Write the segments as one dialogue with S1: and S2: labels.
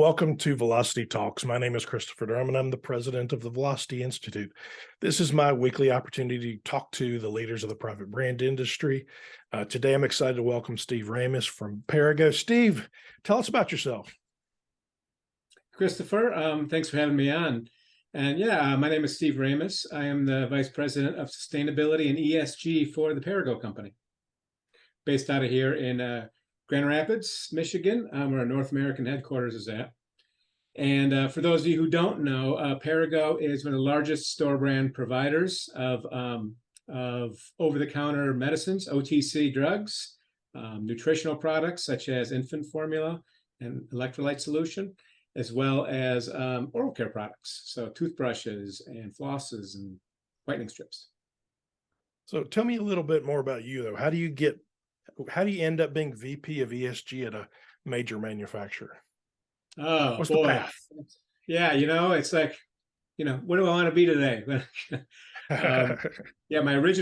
S1: welcome to Velocity Talks. My name is Christopher Durham, and I'm the president of the Velocity Institute. This is my weekly opportunity to talk to the leaders of the private brand industry. Today, I'm excited to welcome Steve Ramus from Perrigo. Steve, tell us about yourself.
S2: Christopher, thanks for having me on. And my name is Steve Ramus. I am the Vice President of Sustainability and ESG for the Perrigo Company, based out of here in Grand Rapids, Michigan, where our North American headquarters is at. And for those of you who don't know, Perrigo is one of the largest store brand providers of over-the-counter medicines, OTC drugs, nutritional products such as infant formula and electrolyte solution, as well as oral care products, so toothbrushes and flosses and whitening strips.
S1: So tell me a little bit more about you, though. How do you end up being VP of ESG at a major manufacturer?
S2: Oh,
S1: What's
S2: boy.
S1: the path?
S2: Yeah, it's like, what do I want to be today?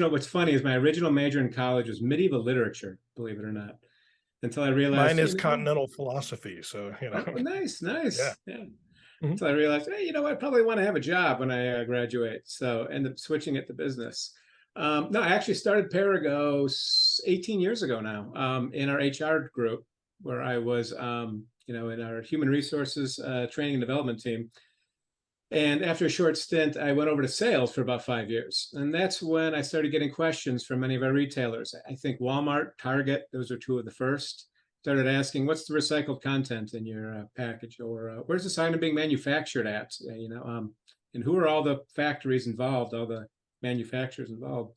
S2: What's funny is my original major in college was medieval literature, believe it or not, until I realized—
S1: Mine is continental philosophy, so,
S2: Oh, nice.
S1: Yeah.
S2: Yeah.
S1: Mm-hmm.
S2: Until I realized, hey, I probably want to have a job when I graduate. So ended up switching it to business. No, I actually started Perrigo 18 years ago now, in our HR group, where I was, in our human resources training and development team. And after a short stint, I went over to sales for about 5 years. And that's when I started getting questions from many of our retailers. I think Walmart, Target, those are two of the first, started asking, what's the recycled content in your package? Or where's this item being manufactured at? And who are all the factories involved, all the manufacturers involved?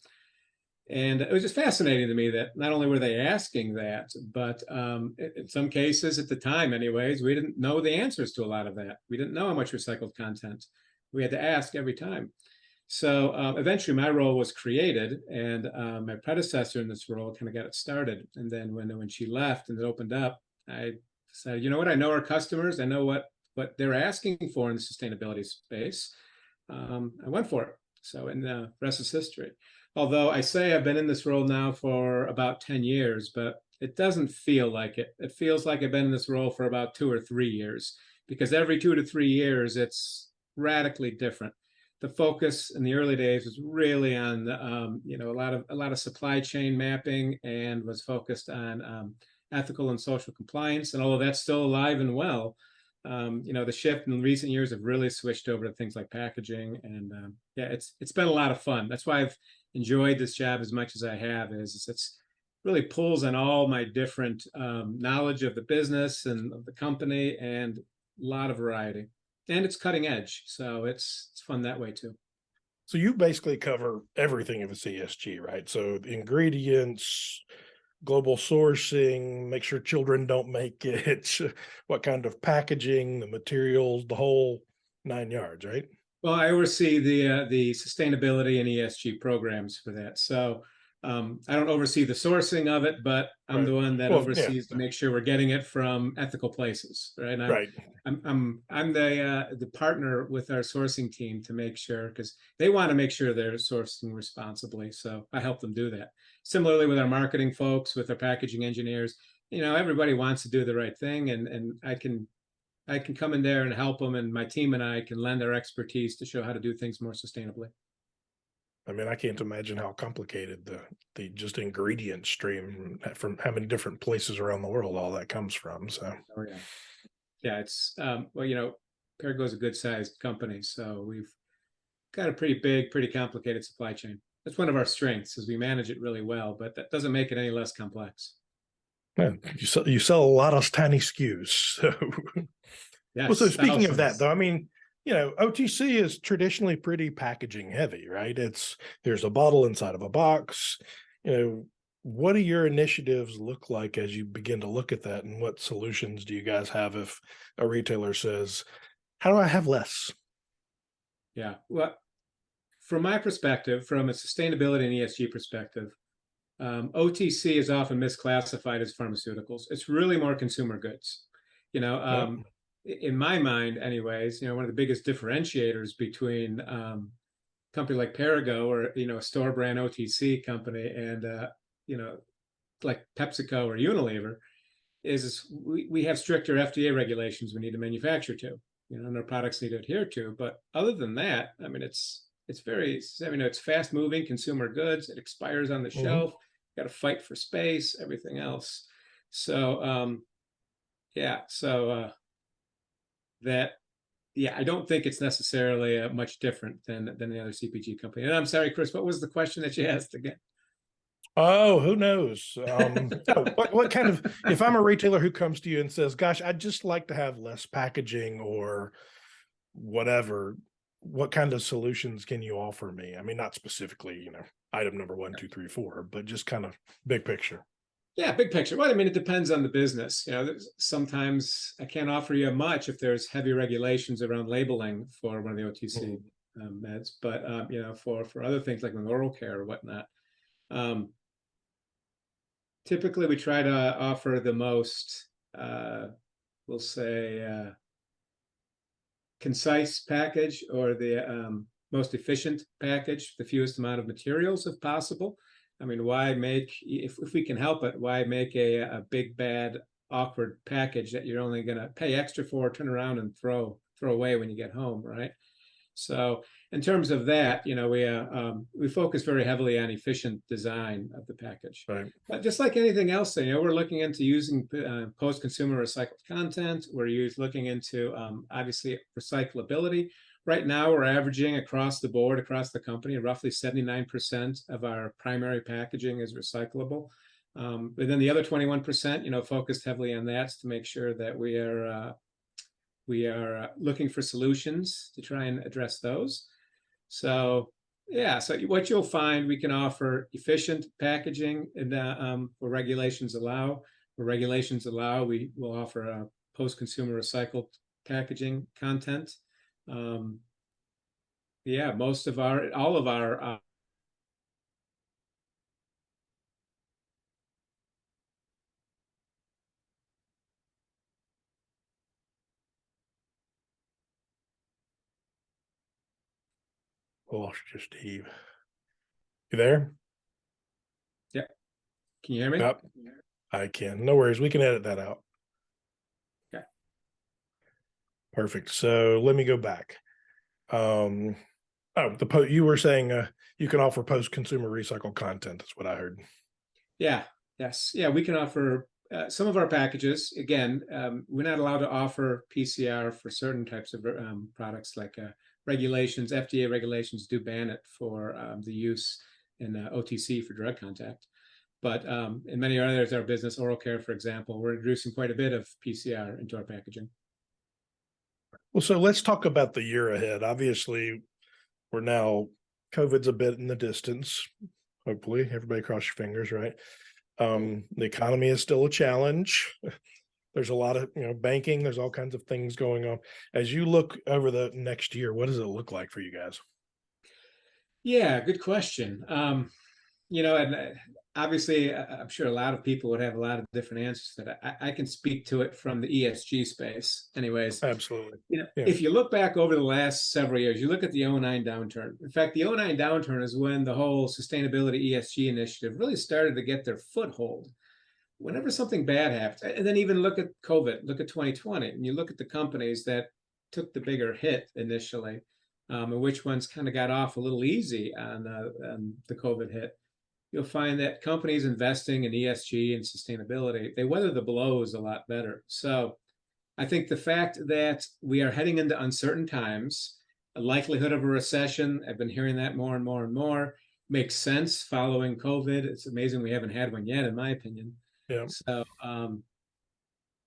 S2: And it was just fascinating to me that not only were they asking that, but in some cases at the time anyways, we didn't know the answers to a lot of that. We didn't know how much recycled content. We had to ask every time. So eventually my role was created, and my predecessor in this role kind of got it started. And then when she left and it opened up, I decided, you know what, I know our customers, I know what they're asking for in the sustainability space. I went for it. So, and the rest is history. Although I say I've been in this role now for about 10 years, but it doesn't feel like it. It feels like I've been in this role for about 2 or 3 years, because every 2 to 3 years, it's radically different. The focus in the early days was really on, a lot of supply chain mapping, and was focused on ethical and social compliance. And although that's still alive and well, the shift in recent years have really switched over to things like packaging. And it's been a lot of fun. That's why I've enjoyed this job as much as I have. It's really pulls on all my different knowledge of the business and of the company, and a lot of variety. And it's cutting edge, so it's fun that way too.
S1: So you basically cover everything of a CSG, right? So the ingredients, global sourcing, make sure children don't make it, what kind of packaging, the materials, the whole 9 yards, right?
S2: Well, I oversee the sustainability and ESG programs for that. So I don't oversee the sourcing of it, but I'm the one that oversees to make sure we're getting it from ethical places, right? I'm the partner with our sourcing team to make sure, because they want to make sure they're sourcing responsibly. So I help them do that. Similarly with our marketing folks, with our packaging engineers, everybody wants to do the right thing, and I can come in there and help them, and my team and I can lend our expertise to show how to do things more sustainably.
S1: I mean, I can't imagine how complicated the just ingredient stream from how many different places around the world all that comes from. So,
S2: it's Perrigo is a good sized company, so we've got a pretty big, pretty complicated supply chain. That's one of our strengths, is we manage it really well, but that doesn't make it any less complex.
S1: Yeah, you sell a lot of tiny SKUs. So,
S2: yes.
S1: Well, so speaking of that, though, I mean, OTC is traditionally pretty packaging heavy, right? There's a bottle inside of a box. What do your initiatives look like as you begin to look at that, and what solutions do you guys have if a retailer says, how do I have less?
S2: Yeah, well, from my perspective, from a sustainability and ESG perspective, OTC is often misclassified as pharmaceuticals. It's really more consumer goods. In my mind anyways, one of the biggest differentiators between a company like Perrigo, or a store brand OTC company, and like PepsiCo or Unilever, is we have stricter FDA regulations we need to manufacture to, and our products need to adhere to. But other than that, I mean, it's very, it's fast moving consumer goods. It expires on the
S1: Mhm.
S2: shelf. You got to fight for space, everything else. So yeah, so that yeah, I don't think it's necessarily much different than the other CPG company. And I'm sorry, Chris, what was the question that you asked again?
S1: Oh, who knows? Oh, what kind of, if I'm a retailer who comes to you and says, gosh, I'd just like to have less packaging or whatever, what kind of solutions can you offer me? I mean, not specifically, item number one, two, three, four, but just kind of big picture.
S2: Yeah, big picture. Well, I mean, it depends on the business. Sometimes I can't offer you much if there's heavy regulations around labeling for one of the OTC
S1: Mhm.
S2: meds, but for other things like with oral care or whatnot, um, typically we try to offer the most, we'll say, concise package, or the most efficient package, the fewest amount of materials if possible. I mean, why make, if we can help it, why make a big, bad, awkward package that you're only going to pay extra for, turn around and throw away when you get home, right? So in terms of that, we focus very heavily on efficient design of the package.
S1: Right.
S2: But just like anything else, we're looking into using post-consumer recycled content. We're looking into obviously recyclability. Right now, we're averaging across the board, across the company, roughly 79% of our primary packaging is recyclable. But then the other 21%, focused heavily on that to make sure that we are looking for solutions to try and address those. So yeah, so what you'll find, we can offer efficient packaging, and where regulations allow. Where regulations allow, we will offer post-consumer recycled packaging content. Um, yeah, all of our
S1: Lost you, Steve. You there?
S2: yeah. Can you hear me?
S1: Yep, I can. No worries. We can edit that out.
S2: Okay.
S1: Perfect. So let me go back. Um, you were saying you can offer post-consumer recycled content. That's what I heard.
S2: Yeah. Yes. Yeah. We can offer some of our packages. Again, we're not allowed to offer PCR for certain types of products, like regulations. FDA regulations do ban it for the use in OTC for drug contact. But in many others, our business, oral care, for example, we're introducing quite a bit of PCR into our packaging.
S1: Well, so let's talk about the year ahead. Obviously, we're now, COVID's a bit in the distance. Hopefully, everybody cross your fingers, right? The economy is still a challenge. There's a lot of, banking, there's all kinds of things going on. As you look over the next year, what does it look like for you guys?
S2: Yeah, good question. And obviously, I'm sure a lot of people would have a lot of different answers to that. I can speak to it from the ESG space. Anyways,
S1: Absolutely. Yeah.
S2: if you look back over the last several years, you look at the '09 downturn. In fact, the '09 downturn is when the whole sustainability ESG initiative really started to get their foothold. Whenever something bad happens, and then even look at COVID, look at 2020, and you look at the companies that took the bigger hit initially, and which ones kind of got off a little easy on the COVID hit, you'll find that companies investing in ESG and sustainability, they weather the blows a lot better. So I think the fact that we are heading into uncertain times, a likelihood of a recession, I've been hearing that more and more and more, makes sense following COVID. It's amazing we haven't had one yet, in my opinion.
S1: Yeah.
S2: So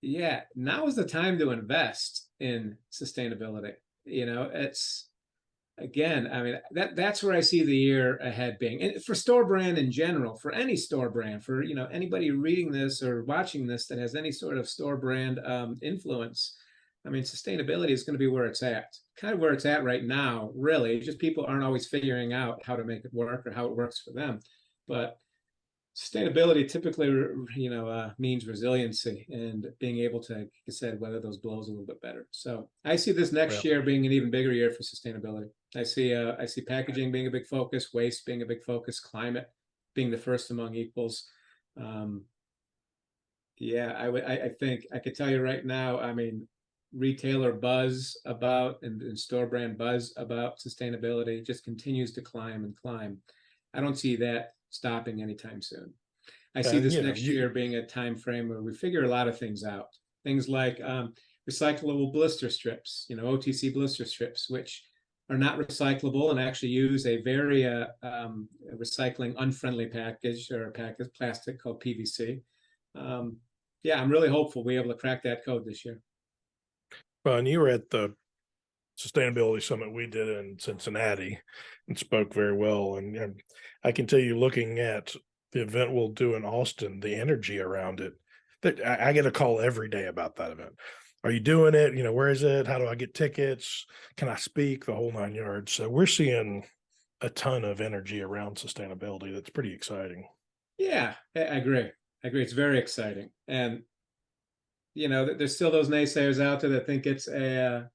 S2: yeah, now is the time to invest in sustainability. It's, again, I mean, that's where I see the year ahead being. And for store brand in general, for any store brand, for anybody reading this or watching this that has any sort of store brand influence, I mean, sustainability is going to be where it's at, kind of where it's at right now. Really, just people aren't always figuring out how to make it work or how it works for them. But sustainability typically, means resiliency and being able to, like I said, weather those blows a little bit better. So I see this
S1: Yeah.
S2: next year being an even bigger year for sustainability. I see packaging being a big focus, waste being a big focus, climate being the first among equals. Um, Yeah, I think I could tell you right now, I mean, retailer buzz about and store brand buzz about sustainability just continues to climb and climb. I don't see that stopping anytime soon. I see
S1: And
S2: this
S1: you know,
S2: next year being a time frame where we figure a lot of things out. Things like recyclable blister strips, OTC blister strips, which are not recyclable and actually use a very recycling unfriendly package or a package plastic called PVC. Um, yeah, I'm really hopeful we're able to crack that code this year.
S1: well, and you were at the sustainability summit we did in Cincinnati and spoke very well. And I can tell you, looking at the event we'll do in Austin, the energy around it, that I get a call every day about that event. Are you doing it? You know, where is it? How do I get tickets? Can I speak? The whole 9 yards. So we're seeing a ton of energy around sustainability. That's pretty exciting.
S2: Yeah, I agree. I agree. It's very exciting. And there's still those naysayers out there that think it's a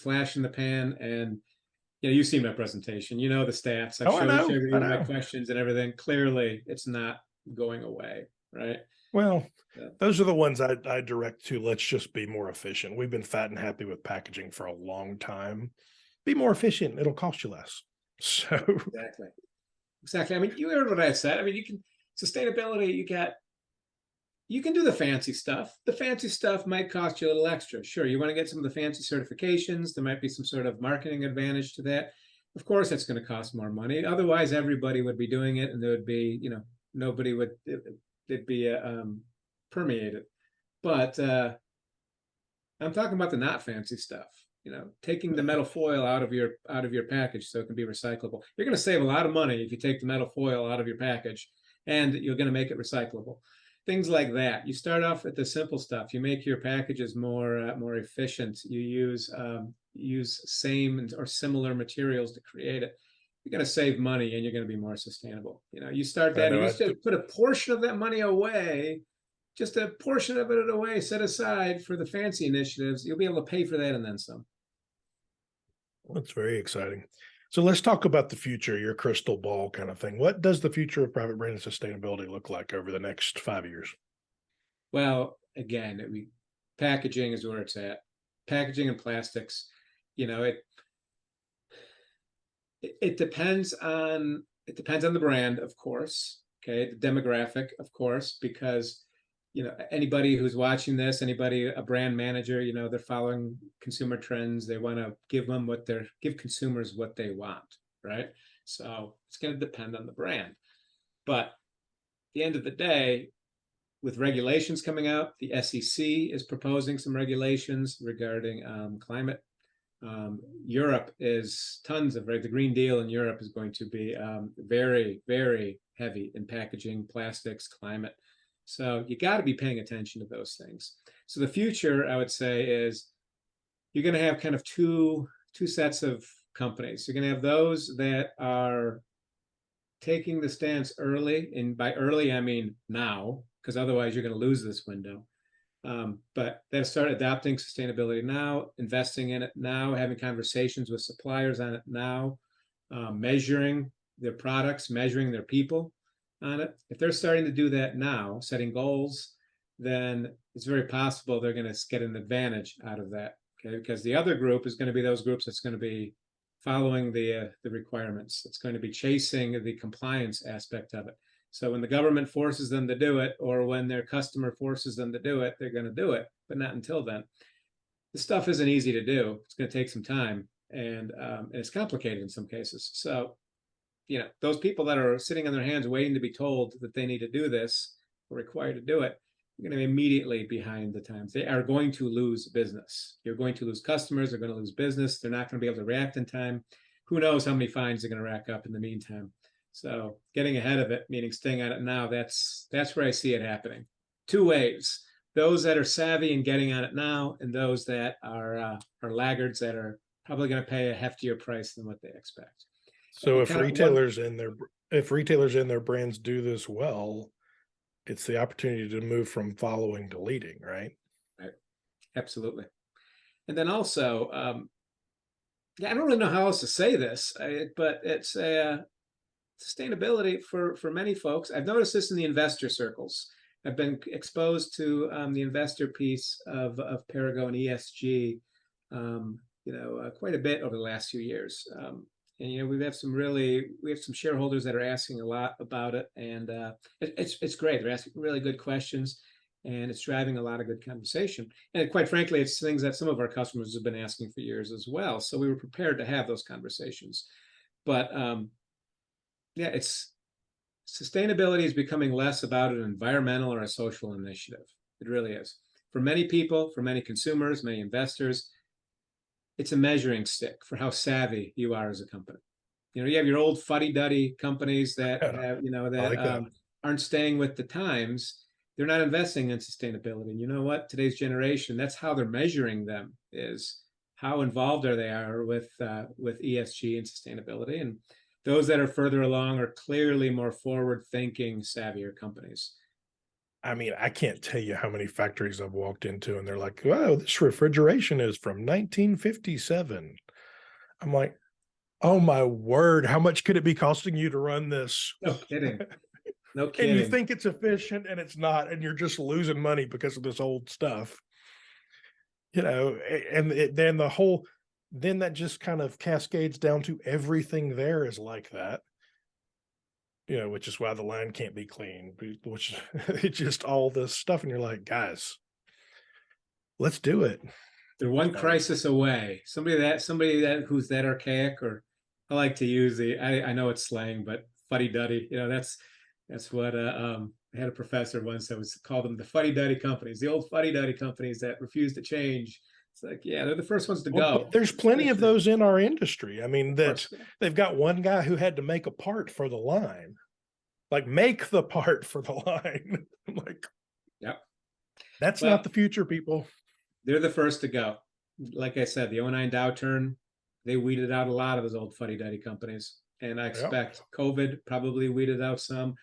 S2: flash in the pan. And you see my presentation, the stats. I've
S1: Oh, I know.
S2: shared with
S1: I
S2: you my
S1: know.
S2: questions and everything. Clearly, it's not going away, right?
S1: Well,
S2: Yeah.
S1: those are the ones I direct to. Let's just be more efficient. We've been fat and happy with packaging for a long time. Be more efficient. It'll cost you less. So,
S2: Exactly. Exactly. I mean, you heard what I said. I mean, sustainability, you can do the fancy stuff. The fancy stuff might cost you a little extra. Sure, you want to get some of the fancy certifications. There might be some sort of marketing advantage to that. Of course, that's going to cost more money. Otherwise, everybody would be doing it, and there would be, nobody would. It'd be permeated. But I'm talking about the not fancy stuff. Taking the metal foil out of your package so it can be recyclable. You're going to save a lot of money if you take the metal foil out of your package, and you're going to make it recyclable. Things like that. You start off at the simple stuff. You make your packages more efficient. You use same or similar materials to create it. You're going to save money and you're going to be more sustainable. You start
S1: I
S2: that and
S1: know.
S2: you just put a portion of that money away, just a portion of it away, set aside for the fancy initiatives. You'll be able to pay for that and then some.
S1: That's very exciting. So let's talk about the future, your crystal ball kind of thing. What does the future of private brand and sustainability look like over the next 5 years?
S2: Well, again, packaging is where it's at. Packaging and plastics, you know, it it depends on the brand, of course. Okay, the demographic, of course, because anybody who's watching this, anybody a brand manager, they're following consumer trends. They want to give consumers what they want, right? So it's going to depend on the brand. But at the end of the day, with regulations coming out, the SEC is proposing some regulations regarding climate. Europe is tons of, right? The Green Deal in Europe is going to be very, very heavy in packaging, plastics, climate. So you got to be paying attention to those things. So the future, I would say, is you're going to have kind of two sets of companies. You're going to have those that are taking the stance early, and by early I mean now, because otherwise you're going to lose this window. But they start adopting sustainability now, investing in it now, having conversations with suppliers on it now, measuring their products, measuring their people on it. If they're starting to do that now, setting goals, then it's very possible they're going to get an advantage out of that. Okay, because the other group is going to be those groups that's going to be following the requirements. It's going to be chasing the compliance aspect of it. So when the government forces them to do it, or when their customer forces them to do it, they're going to do it, but not until then. The stuff isn't easy to do. It's going to take some time, and it's complicated in some cases. So, those people that are sitting on their hands waiting to be told that they need to do this or required to do it, you're going to be immediately behind the times. They are going to lose business. You're going to lose customers. They're going to lose business. They're not going to be able to react in time. Who knows how many fines they're going to rack up in the meantime. So getting ahead of it, meaning staying on it now, that's where I see it happening. Two ways: those that are savvy and getting on it now, and those that are laggards that are probably going to pay a heftier price than what they expect.
S1: So
S2: And kind of one,
S1: if retailers and their brands do this well, it's the opportunity to move from following to leading, right?
S2: right, absolutely. And then also, yeah, I don't really know how else to say this, but it's a sustainability for many folks. I've noticed this in the investor circles. I've been exposed to the investor piece of Perrigo and ESG, quite a bit over the last few years. And we have some shareholders that are asking a lot about it, and it's great. They're asking really good questions, and it's driving a lot of good conversation. And quite frankly, it's things that some of our customers have been asking for years as well. So we were prepared to have those conversations. But yeah, sustainability is becoming less about an environmental or a social initiative. It really is. For many people, for many consumers, many investors, it's a measuring stick for how savvy you are as a company. You have your old fuddy-duddy companies that have, aren't staying with the times. They're not investing in sustainability. And you know what? Today's generation, that's how they're measuring them, is how involved they are with ESG and sustainability. And those that are further along are clearly more forward-thinking, savvier companies.
S1: I mean, I can't tell you how many factories I've walked into and they're like, wow, this refrigeration is from 1957. I'm like, oh my word, how much could it be costing you to run this?
S2: No kidding. No
S1: And
S2: kidding.
S1: you think it's efficient and it's not, and you're just losing money because of this old stuff. And then that just kind of cascades down to everything there is like that. Which is why the line can't be clean, which it's just all this stuff. And you're like, guys, let's do it.
S2: They're one crisis away. Somebody that who's that archaic, or I like to use I know it's slang, but fuddy-duddy, that's what I had a professor once that was called them the fuddy-duddy companies, the old fuddy-duddy companies that refuse to change. It's like, yeah, they're the first ones to go.
S1: There's plenty of those in our industry. I mean, that
S2: yeah.
S1: They've got one guy who had to make a part for the line, like make the part for the line. I'm like,
S2: yep,
S1: that's not the future, people.
S2: They're the first to go. Like I said, the 09 downturn, they weeded out a lot of those old fuddy-duddy companies. And I expect COVID probably weeded out some,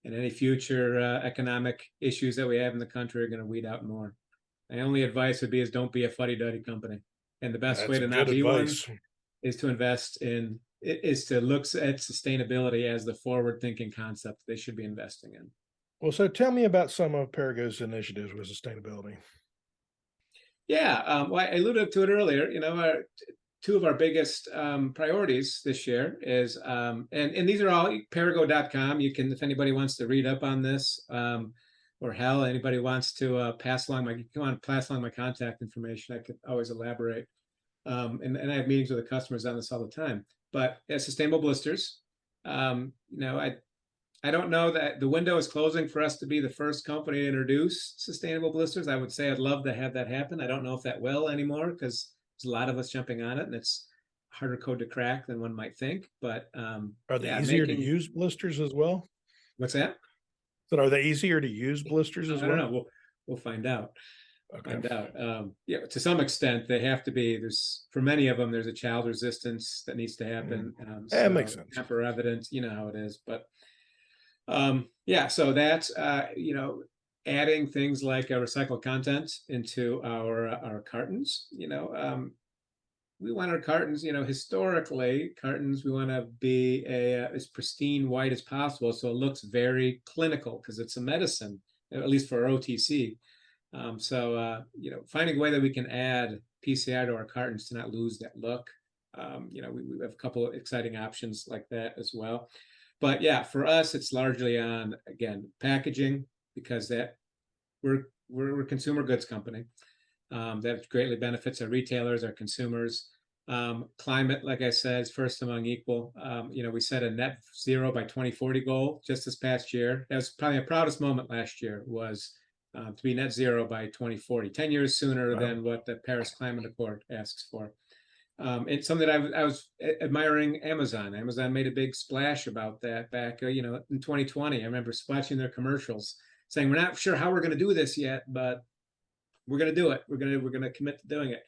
S2: and any future economic issues that we have in the country are going to weed out more. My only advice would be is don't be a fuddy-duddy company. And the best way to not be one is to invest in, is to look at sustainability as the forward-thinking concept they should be investing in.
S1: Well, so tell me about some of Perrigo's initiatives with sustainability.
S2: Yeah, well, I alluded to it earlier. Two of our biggest priorities this year is, and these are all Perrigo.com. You can, if anybody wants to read up on this, or hell, anybody wants to pass along my contact information, I could always elaborate. And I have meetings with the customers on this all the time. But as sustainable blisters, I don't know that the window is closing for us to be the first company to introduce sustainable blisters. I would say I'd love to have that happen. I don't know if that will anymore, because there's a lot of us jumping on it, and it's a harder code to crack than one might think. But
S1: are they easier to use blisters as well?
S2: What's that?
S1: So are they easier to use blisters as well?
S2: I don't know. We'll find out. Okay. Find out. Yeah, to some extent, they have to be. For many of them, there's a child resistance that needs to happen.
S1: That makes sense.
S2: Tamper evidence, you know how it is. But yeah, so that's adding things like recycled content into our cartons. We want our cartons, historically cartons, we want to be as pristine white as possible, so it looks very clinical because it's a medicine, at least for our OTC. Finding a way that we can add PCR to our cartons to not lose that look. We have a couple of exciting options like that as well. But yeah, for us, it's largely on, again, packaging, because that we're a consumer goods company. That greatly benefits our retailers, our consumers. Climate, like I said, is first among equal. We set a net zero by 2040 goal just this past year. That was probably the proudest moment last year, was to be net zero by 2040, 10 years sooner than what the Paris Climate Accord asks for. It's something that I was admiring Amazon. Amazon made a big splash about that back, in 2020. I remember watching their commercials saying, we're not sure how we're going to do this yet, but we're going to do it. We're going to commit to doing it.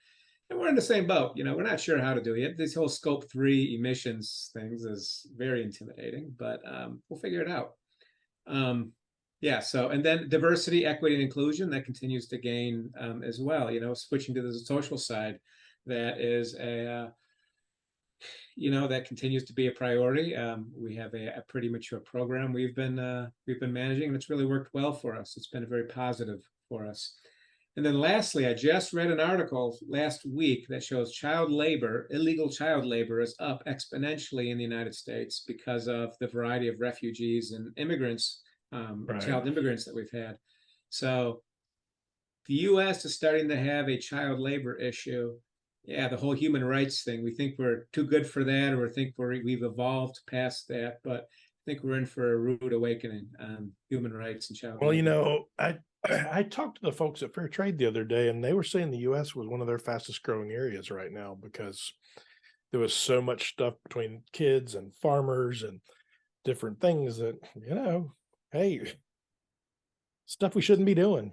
S2: And we're in the same boat. We're not sure how to do it. This whole Scope 3 emissions things is very intimidating, but we'll figure it out. Yeah. So, and then diversity, equity, and inclusion, that continues to gain as well. Switching to the social side, that is That continues to be a priority. We have a pretty mature program we've been managing, and it's really worked well for us. It's been very positive for us. And then lastly, I just read an article last week that shows illegal child labor is up exponentially in the United States because of the variety of refugees and immigrants,
S1: Right.
S2: child immigrants that we've had. So the US is starting to have a child labor issue. Yeah, the whole human rights thing. We think we're too good for that, or we think we've evolved past that, but I think we're in for a rude awakening on human rights and child
S1: Well,
S2: labor.
S1: I talked to the folks at Fair Trade the other day, and they were saying the U.S. was one of their fastest growing areas right now because there was so much stuff between kids and farmers and different things that, hey, stuff we shouldn't be doing.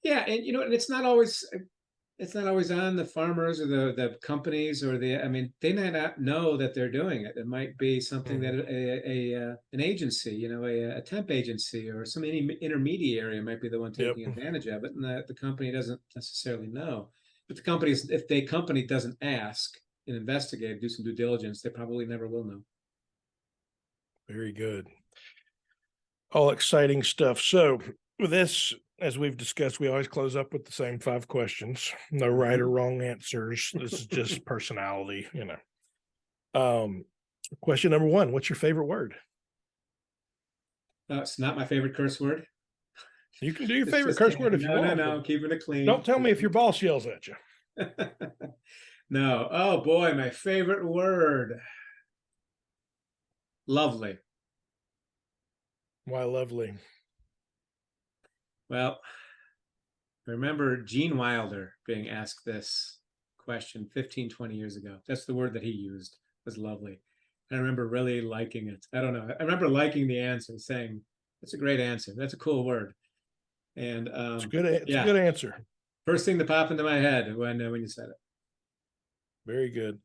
S2: Yeah, and and it's not always on the farmers or the companies or I mean, they might not know that they're doing it. It might be something that
S1: Mhm.
S2: an agency, a temp agency or some intermediary might be the one
S1: Yep.
S2: taking advantage of it, and the company doesn't necessarily know. But if the company doesn't ask and investigate, do some due diligence, they probably never will know.
S1: Very good. All exciting stuff. So, with this, as we've discussed, we always close up with the same 5 questions. No right or
S2: Mhm.
S1: wrong answers. This is just personality. Question number one: what's your favorite word?
S2: It's not my favorite curse word.
S1: You can do your
S2: Just
S1: favorite
S2: just
S1: curse word
S2: kidding.
S1: if you
S2: No, no,
S1: want,
S2: no.
S1: but
S2: I'm keeping it clean.
S1: don't tell me if your boss yells at you.
S2: No. Oh boy, my favorite word. Lovely.
S1: Why, lovely.
S2: Well, I remember Gene Wilder being asked this question 15, 20 years ago. That's the word that he used, was lovely. And I remember really liking it. I don't know. I remember liking the answer, saying, that's a great answer. That's a cool word. And
S1: It's good. It's a
S2: yeah,
S1: good answer.
S2: first thing that popped into my head when you said it.
S1: Very good.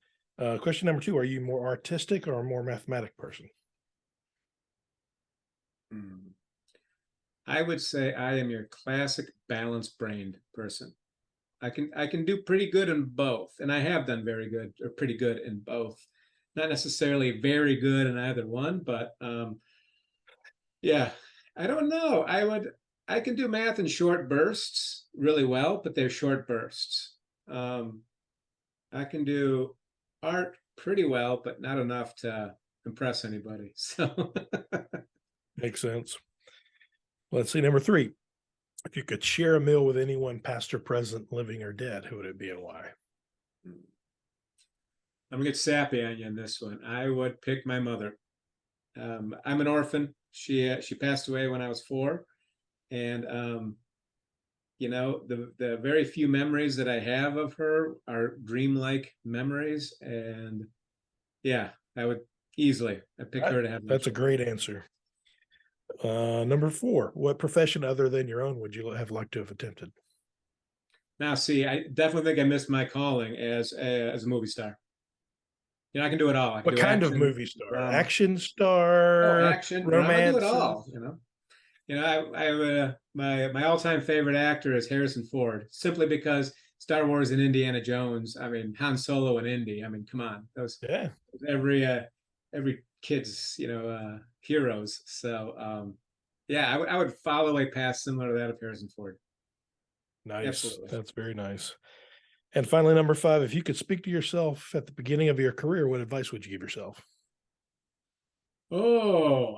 S1: Question number two: are you more artistic or a more mathematic person?
S2: Hmm. I would say I am your classic balanced brained person. I can do pretty good in both, and I have done very good or pretty good in both. Not necessarily very good in either one, but yeah, I don't know. I can do math in short bursts really well, but they're short bursts. Um, I can do art pretty well, but not enough to impress anybody. So
S1: Makes sense. Let's see. Number three: if you could share a meal with anyone, past or present, living or dead, who would it be and why?
S2: I'm gonna get sappy on you on this one. I would pick my mother. I'm an orphan. She passed away when I was 4, and the very few memories that I have of her are dreamlike memories, and yeah, I would easily I pick her to have lunch
S1: That's a
S2: with.
S1: great answer. Number four: what profession other than your own would you have liked to have attempted?
S2: Now, see, I definitely think I missed my calling as a movie star. I can do it all. I can
S1: What
S2: do
S1: kind of
S2: action,
S1: movie star?
S2: drama.
S1: Action
S2: Oh,
S1: star,
S2: action, drama. I do it
S1: romances?
S2: all. My all-time favorite actor is Harrison Ford, simply because Star Wars and Indiana Jones. I mean, Han Solo and Indy. I mean, come on, those
S1: Yeah,
S2: every kid's heroes. So yeah, I would follow a path similar to that of Harrison Ford.
S1: nice.
S2: Absolutely.
S1: That's very nice. And finally, number five: if you could speak to yourself at the beginning of your career, what advice would you give yourself?
S2: Oh,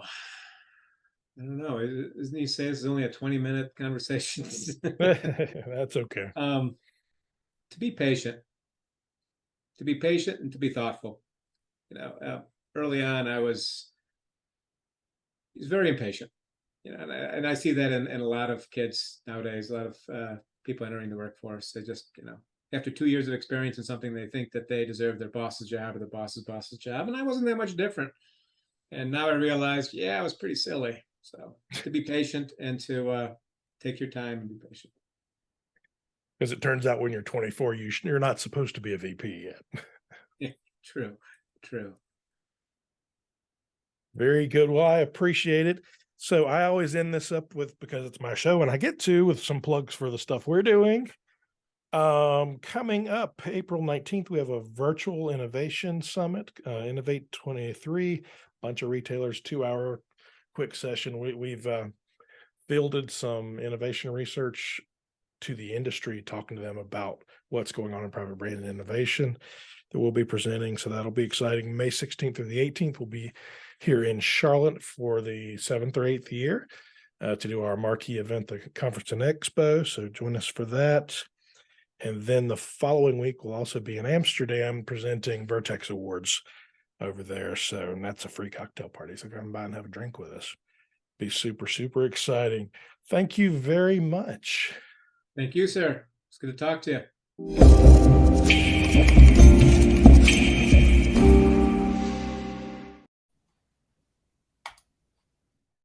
S2: I don't know. Isn't he say this is only a 20-minute conversation?
S1: That's okay.
S2: um, to be patient, and to be thoughtful. You know, early on, he's very impatient. And I see that in a lot of kids nowadays, a lot of people entering the workforce. They just, after 2 years of experience in something, they think that they deserve their boss's job or the boss's job. And I wasn't that much different. And now I realized, yeah, I was pretty silly. So to be patient and to take your time and be patient.
S1: Because it turns out when you're 24, you're not supposed to be a VP yet.
S2: Yeah, true, true.
S1: Very good. Well, I appreciate it. So I always end this up with, because it's my show, and I get to with some plugs for the stuff we're doing. Coming up April 19th, we have a virtual innovation summit, Innovate 23, bunch of retailers, 2-hour quick session. We've fielded some innovation research to the industry, talking to them about what's going on in private brand and innovation that we'll be presenting. So that'll be exciting. May 16th through the 18th, we'll be here in Charlotte for the 7th or 8th year to do our marquee event, the Conference and Expo. So join us for that. And then the following week, we'll also be in Amsterdam presenting Vertex Awards over there. So, and that's a free cocktail party. So come by and have a drink with us. Be super, super exciting. Thank you very much.
S2: Thank you, sir. It's good to talk to you.